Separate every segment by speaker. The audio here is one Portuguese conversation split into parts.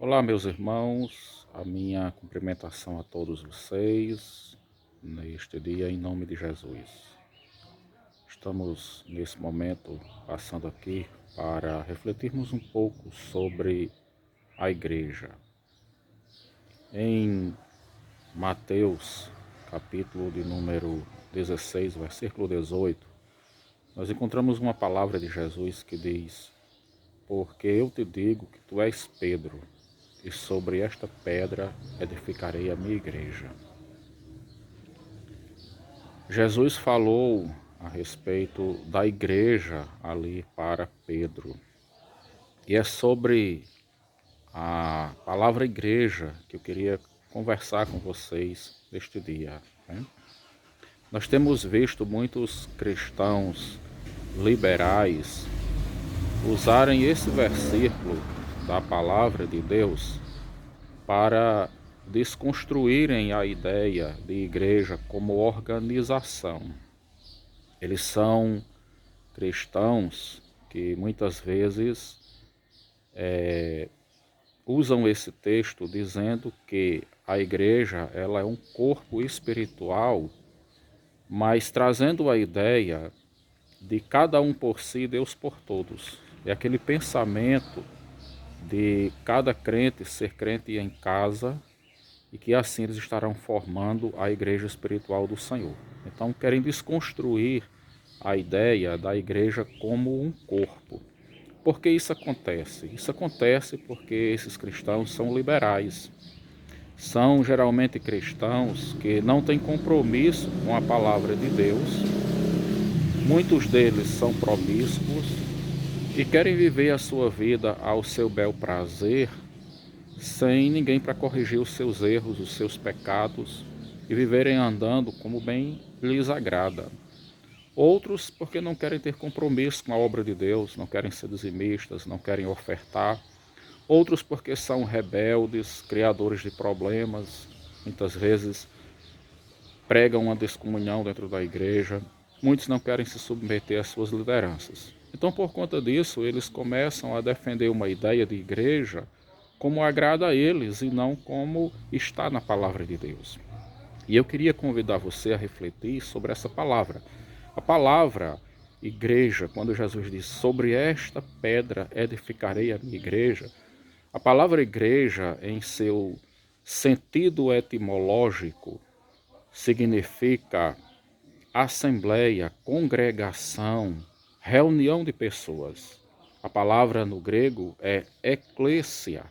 Speaker 1: Olá, meus irmãos, a minha cumprimentação a todos vocês neste dia em nome de Jesus. Estamos nesse momento passando aqui para refletirmos um pouco sobre a igreja. Em Mateus, capítulo de número 16, versículo 18, nós encontramos uma palavra de Jesus que diz: porque eu te digo que tu és Pedro, e sobre esta pedra edificarei a minha igreja. Jesus falou a respeito da igreja ali para Pedro. E é sobre a palavra igreja que eu queria conversar com vocês neste dia, né? Nós temos visto muitos cristãos liberais usarem esse versículo da palavra de Deus para desconstruírem a ideia de igreja como organização. Eles são cristãos que muitas vezes usam esse texto dizendo que a igreja ela é um corpo espiritual, mas trazendo a ideia de cada um por si, Deus por todos. É aquele pensamento de cada crente ser crente em casa e que assim eles estarão formando a igreja espiritual do Senhor. Então querem desconstruir a ideia da igreja como um corpo. Por que isso acontece? Isso acontece porque esses cristãos são liberais. São geralmente cristãos que não têm compromisso com a palavra de Deus. Muitos deles são promíscuos e querem viver a sua vida ao seu bel prazer, sem ninguém para corrigir os seus erros, os seus pecados, e viverem andando como bem lhes agrada. Outros porque não querem ter compromisso com a obra de Deus, não querem ser dizimistas, não querem ofertar. Outros porque são rebeldes, criadores de problemas, muitas vezes pregam uma descomunhão dentro da igreja. Muitos não querem se submeter às suas lideranças. Então, por conta disso, eles começam a defender uma ideia de igreja como agrada a eles e não como está na palavra de Deus. E eu queria convidar você a refletir sobre essa palavra. A palavra igreja, quando Jesus diz: sobre esta pedra edificarei a minha igreja, a palavra igreja, em seu sentido etimológico, significa assembleia, congregação, reunião de pessoas. A palavra no grego é eklesia.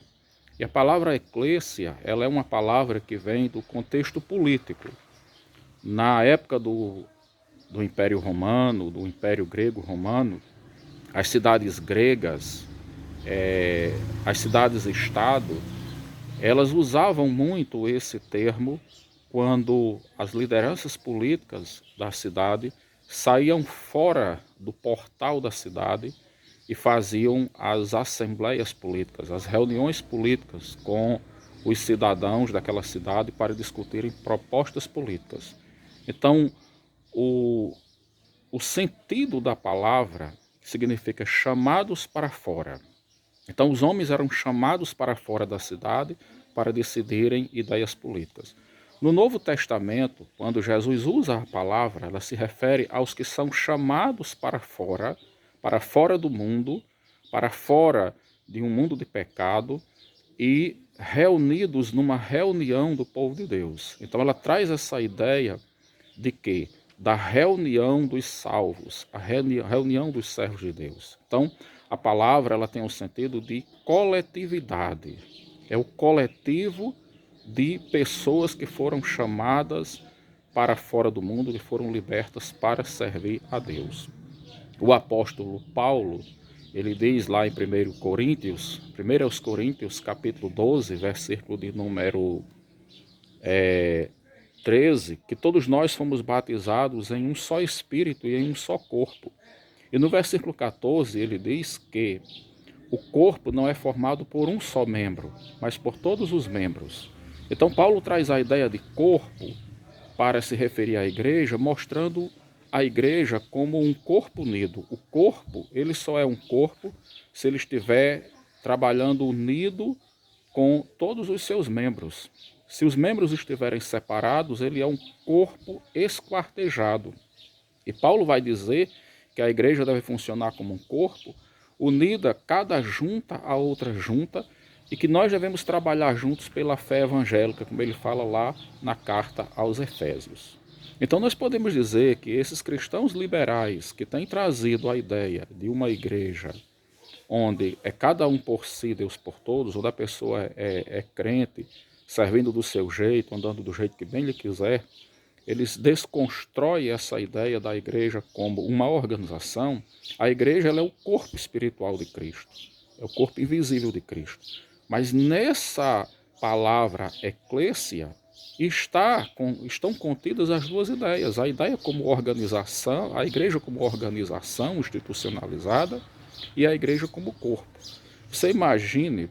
Speaker 1: E a palavra eclésia, ela é uma palavra que vem do contexto político. Na época do Império Romano, do Império Grego-Romano, as cidades gregas, as cidades-estado, elas usavam muito esse termo quando as lideranças políticas da cidade saíam fora do portal da cidade e faziam as assembleias políticas, as reuniões políticas com os cidadãos daquela cidade para discutirem propostas políticas. Então, o sentido da palavra significa chamados para fora. Então, os homens eram chamados para fora da cidade para decidirem ideias políticas. No Novo Testamento, quando Jesus usa a palavra, ela se refere aos que são chamados para fora do mundo, para fora de um mundo de pecado e reunidos numa reunião do povo de Deus. Então ela traz essa ideia de que? Da reunião dos salvos, a reunião dos servos de Deus. Então a palavra ela tem o sentido de coletividade. É o coletivo de pessoas que foram chamadas para fora do mundo, que foram libertas para servir a Deus. O apóstolo Paulo, ele diz lá em 1 Coríntios, capítulo 12, versículo de número 13, que todos nós fomos batizados em um só Espírito e em um só corpo. E no versículo 14 ele diz que o corpo não é formado por um só membro, mas por todos os membros. Então Paulo traz a ideia de corpo para se referir à igreja, mostrando a igreja como um corpo unido. O corpo, ele só é um corpo se ele estiver trabalhando unido com todos os seus membros. Se os membros estiverem separados, ele é um corpo esquartejado. E Paulo vai dizer que a igreja deve funcionar como um corpo, unida cada junta a outra junta, e que nós devemos trabalhar juntos pela fé evangélica, como ele fala lá na carta aos Efésios. Então nós podemos dizer que esses cristãos liberais que têm trazido a ideia de uma igreja onde é cada um por si, Deus por todos, onde a pessoa é crente, servindo do seu jeito, andando do jeito que bem lhe quiser, eles desconstroem essa ideia da igreja como uma organização. A igreja ela é o corpo espiritual de Cristo, é o corpo invisível de Cristo. Mas nessa palavra eclésia estão contidas as duas ideias. A ideia como organização, a igreja como organização institucionalizada e a igreja como corpo. Você imagine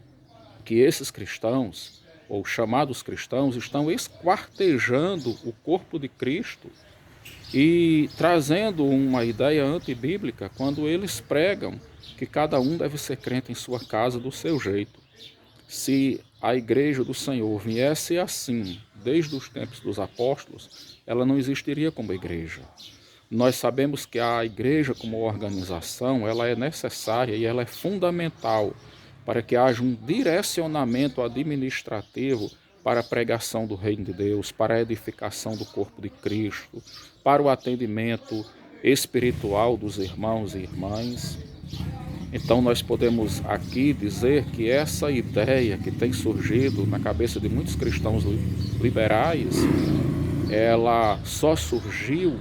Speaker 1: que esses cristãos, ou chamados cristãos, estão esquartejando o corpo de Cristo e trazendo uma ideia antibíblica quando eles pregam que cada um deve ser crente em sua casa do seu jeito. Se a igreja do Senhor viesse assim, desde os tempos dos apóstolos, ela não existiria como igreja. Nós sabemos que a igreja como organização, ela é necessária e ela é fundamental para que haja um direcionamento administrativo para a pregação do reino de Deus, para a edificação do corpo de Cristo, para o atendimento espiritual dos irmãos e irmãs. Então nós podemos aqui dizer que essa ideia que tem surgido na cabeça de muitos cristãos liberais, ela só surgiu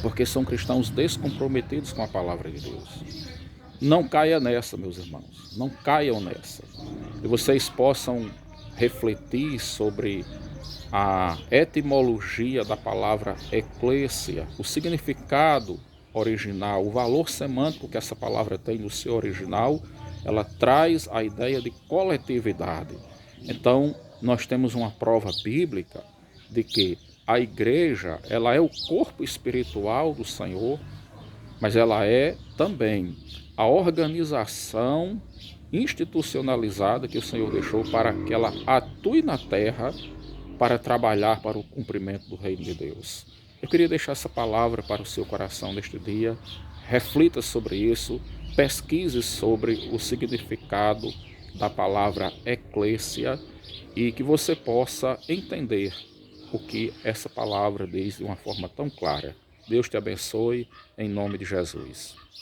Speaker 1: porque são cristãos descomprometidos com a palavra de Deus. Não caia nessa, meus irmãos, não caiam nessa. E vocês possam refletir sobre a etimologia da palavra eclésia, o significado original, o valor semântico que essa palavra tem no seu original. Ela traz a ideia de coletividade. Então, nós temos uma prova bíblica de que a igreja, ela é o corpo espiritual do Senhor, mas ela é também a organização institucionalizada que o Senhor deixou para que ela atue na terra para trabalhar para o cumprimento do reino de Deus. Eu queria deixar essa palavra para o seu coração neste dia. Reflita sobre isso, pesquise sobre o significado da palavra eclésia e que você possa entender o que essa palavra diz de uma forma tão clara. Deus te abençoe, em nome de Jesus.